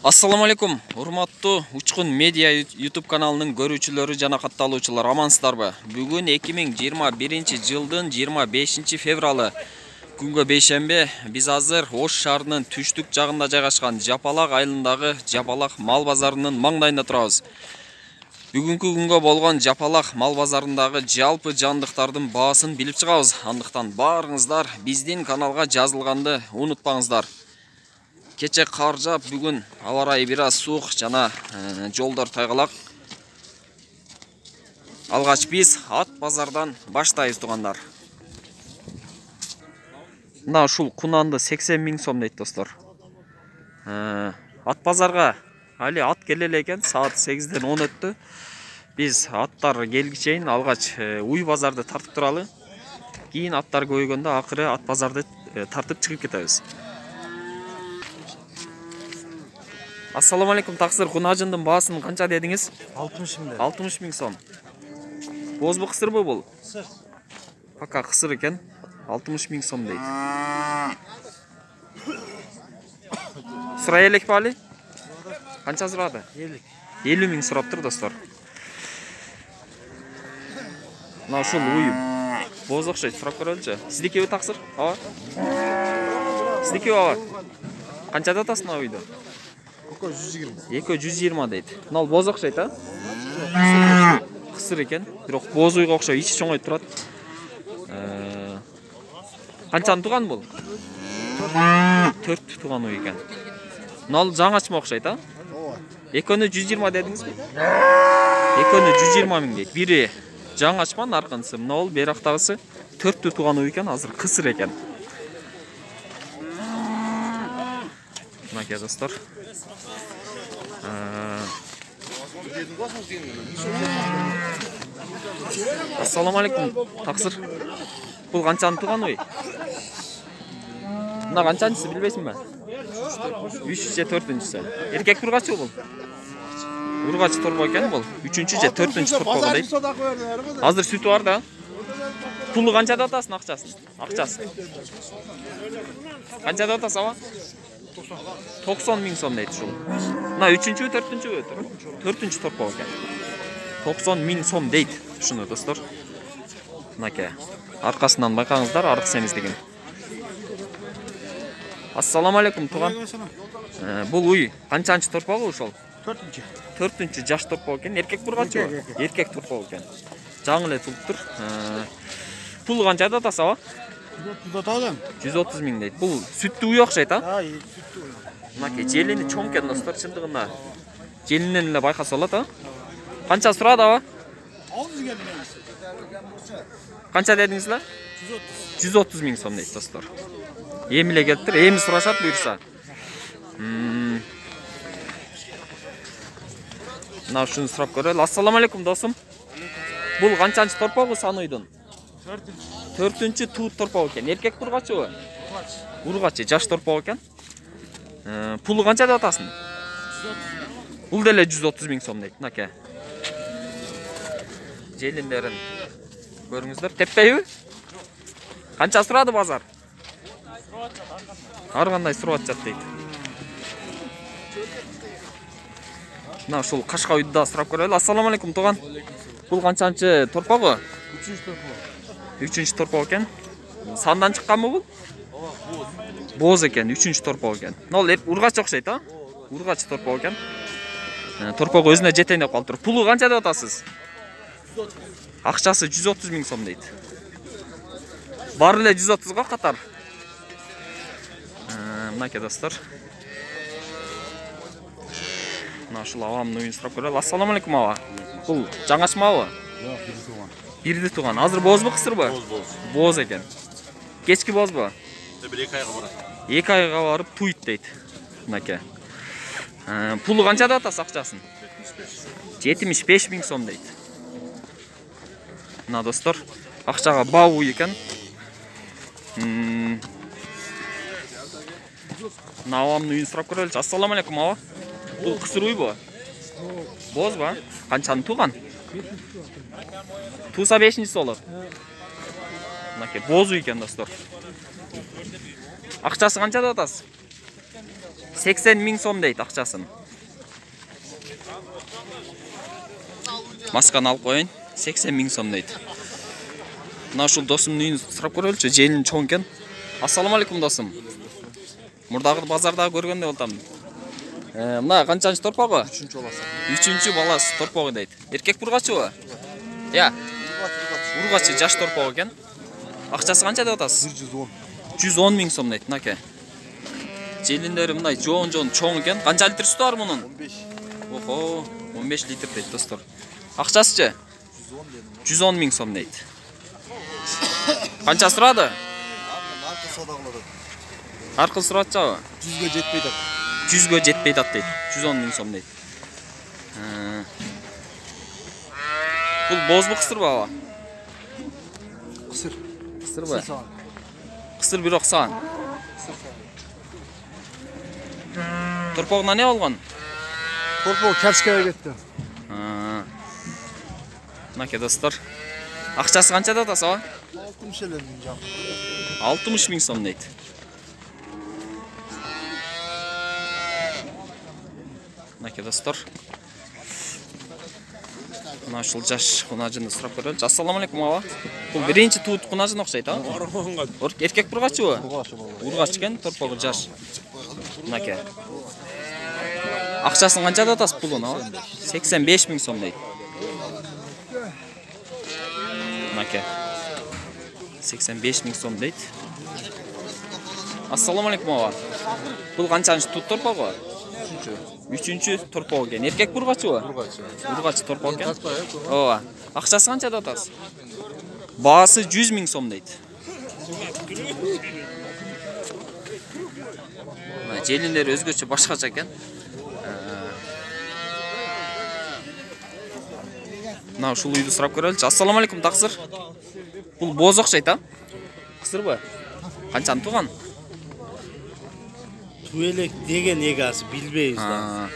Ассаламу алейкум, урматтуу Учкун медиа YouTube каналынын көрүүчүлөрү жана катталуучулар, амансыздарбы? Бүгүн 2021 жылдын 25 февралы күнгө бейшембе. Биз азыр Ош шаарынын түштүк жагында жайгашкан Жапалак айылындагы Жапалак мал базарынын маңдайында турабыз. Бүгүнкү күнгө болгон Жапалак мал базарындагы жалпы жандыктардын баасын билип чыгабыз. Андыктан баарыңыздар биздин каналга жазылганды унутпаңыздар. Кече кар жаап, бүгүн аба ырайы бир аз суук жана жолдор тайгалак. Алгач биз ат базардан баштайбыз туугандар. Мына ушул кунанды 80 миң сом дейт достор. Ат базарга али ат келе эле экен, саат 8ден 10 өттү. Биз аттар келгичейин алгач уй базарды тартып туралы. Кийин аттар көйгөндө акыры ат базарды тартып чыгып кетебиз. Ассаламу алейкум, таксыр, кунажындын баасын канча дедиңиз? 60 миң. 60 миң сом. Бозбу кысырбы бул? Кысыр. Пока кысыр экен. 60 миң сом дейт. Сурай элекпи али? Канча сурады? 50 миң сураптыр достор. Мына ушул уй боз окшойт, сурап көрөлүчү. Сиздикиби таксыр? Ооба. Сиздикиби ооба? Канчада атасың уйду? 120 дейт. Мына боз окшойт, а? Кысыр экен, бирок боз уйга окшоп ичи чоңойт турат. Канчаны туган бул? 4 туган уй экен. Мына жаңачма окшойт, а? Экөөнү 120 дедиңизби? Экөөнү 120 миң дейт. Бири жаңачма, наркынысы мына бол, берактагысы 4 туган уй экен, азыр кысыр экен. Мына достор. Ассаламу алейкум, таксыр. Бул канчаны туган уй? Мына канчанчысы билбейсиңби? 3 же 4-чүсү. Эркек ургачы бул? Ургач торбо экен бул. 3-чү же 4-чү торбо дейт. Азыр сүтү бар да. Пулу канчада атасың акчасын? Акчасы. Канчада атасың аба? 90 миң сом дейт ушул. Мына 3-чү, 4-чү? 4-чү торпо экен. 90 миң сом дейт ушуну достор. Мынаке. Аркасынан байкаңыздар, арык семиздигин. Ассаламу алейкум, туган. Бул уй канчанчы торпогу ушул? 4-чү. 4-чү жаш торпо экен. Эркек бургачы? Эркек торпо экен. Жаңы эле тулуптур. Пул канчада атасы аба? 130 миң дейт. Бул сүттүү уй окшойт, а? Мынаке желини чоң экен достор, чындыгында. Желинен эле байкаса болот, а? Канча сурады аба? Канча дедиңиз эле? 130 миң сом дейт достор. Эми эле келиптир, эми сурашат буйрса. Мына ушуну сурап көрөлү. Ассаламу алейкум досум. Бул канчанчы торпогу сануйдун? 4-чү туут торпо экен. Эркек бургачыбы? Ургачы, жаш торпо экен. Пулу канча деп атасың? 130. Бул деле 130 миң сом дейт. Мынаке. Желиндерин көрүңүздөр. Теппейби? Канча сурады базар? Ар кандай сурап атат дейт. Мына ушул кашка уйду да сурап көрөлү. Ассаламу алейкум, туган. Бул канчанчы торпогу? 3-чү торпо. 3-чү торпо экен. Сандан чыкканбы бул? Боз экен, 3-чү торпо экен. Мына ургач окшойт, а? Ургач торпо экен. Торпого өзүнө жетейин деп калыптыр. Пулу канча деп атасыз? Акчасы 130 миң сом дейт. Бар эле 130 го катар. Мынаке достор. Мына ушул абамдын уйун сурап көрөлү. Ассаламу алейкум аба. Бул жаңачмабы? Жок, бир туган. Бирди туган. Азыр бозбу кысырбы? Боз экен. Кечки бозбу? Бир 2 айга барат. 2 айга барып туйт дейт. Мынаке. Пулу канча деп атасыз акчасын? 75 миң сом дейт. Мына достор, акчага баа уй экен. Мына абамдын уйун сурап көрөлүчү. Ассаламу алейкум аба. Бул кысыр уйбу? Бозбу? Канчаны туган? Туса 5-чиси болот. Мынаке боз уй экен достор. Акчасы канча деп атасыз? 80 миң сом дейт акчасын. Масканы алып коюн. 80 миң сом дейт. Мына ушул досумдун үйүн сурап көрөлчү, желин чоң экен. Ассаламу алейкум досум. Мурдагы базарда көргөндөй болтам. Мына канчанчы торпогу? 3-чү баласы. 3-чү баласы торпогу дейт. Эркек бургачыбы? Я. Ургачы жаш торпогу экен. Акчасы канча деп атасыз? 110. 110 миң сом дейт, мынаке. Желиндери мындай жоон чоң экен. Канча литр сүтү бар мунун? 15. Охо, 15 литр дейт достор. Акчасычы? 110 миң сом дейт. Канча сурады? Наркы садагылады. Аркыл суратчабы? 100га жетпей атат. 100га жетпей атат дейт. 110 миң сом дейт. Бул бозбу кысырбы аба? Кысыр. Кысырбы? Кысыр бирок саан. Торпогуна не болгон? Торпого капшкага кетти. Мынаке достор. Акчасы канча деп атасыз аба? 60 миң жак. 60 миң сом дейт. Мынаке достор. Мына ушул жаш кунажыны сурап көрөлчү. Ассаламу алейкум аба. Бул биринчи туут кунажын окшойт, а? Эркек бургачыбы? Ургач экен, торпогу жаш. Мынаке. Акчасын канча деп атасыз пулун, аба? 85 миң сом дейт. Мынаке. 85 миң сом дейт. Ассаламу алейкум аба. Бул канчанчы туут торпогу? 3-чү торпогу экен. Эркек бургачыбы? Ургач торпогу экен. Ооба. Акчасы канча деп атасыз? Баасы 100 миң сом дейт. Желиндери өзгөчө башкача экен. Мына ушул үйдү сурап көрөлчү. Ассаламу алейкум, таксыр. Бул боз окшойт, а? Кысырбы? Канчаны туган? Туелек деген эгасы билбейбиз да.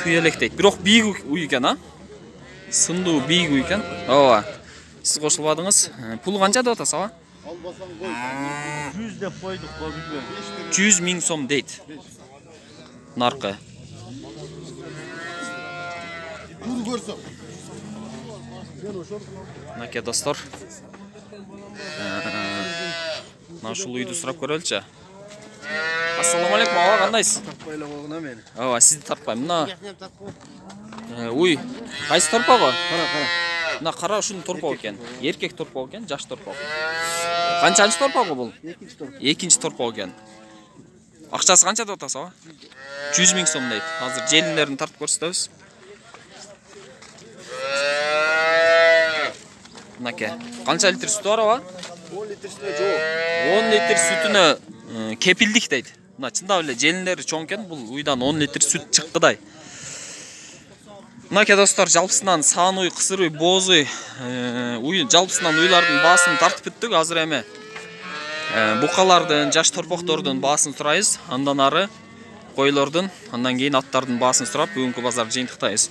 Туелек дейт. Бирок бийик уй экен, а? Сындуу бийик уй экен. Ооба. Сиз кошулбадыңыз. Пул канча деп атасыз, аба? 100 деп койдук го билбейм. 100 миң сом дейт. Наркы. Мынаке достор. Мына ушул үйдү сурап көрөлчү. Ассаламу алейкум, аба, кандайсыз? Таппайлап койгуна мени. Ооба, сизди тартпайм. Мына. Уй, кайсы торпогу? Кара. Мына кара ушунун торпогу экен. Эркек торпогу экен, жаш торпогу. Канчанчы торпогу бул? 2-чи торпого. Экинчи торпогу экен. Акчасы канча деп атасыз, аба? 100 миң сом дейт. Азыр желиндерин тартып көрсөтөбүз. Мынаке. Канча литр сүтү бар, аба? 10 литр сүтү жок. 10 литр сүтүнө кепилдик дейт. Мына чындап эле желиндери чоң экен. Бул уйдан 10 литр сүт чыккыдай. Мынаке достор, жалпысынан саан уй, кысыр уй, боз уй, жалпысынан уйлардын баасын тартып бүттүк. Азыр эми букалардын, жаш торпоктордун баасын сурайбыз. Андан ары койлордун, андан кийин аттардын баасын сурап, бүгүнкү базар жыйынтыктайбыз.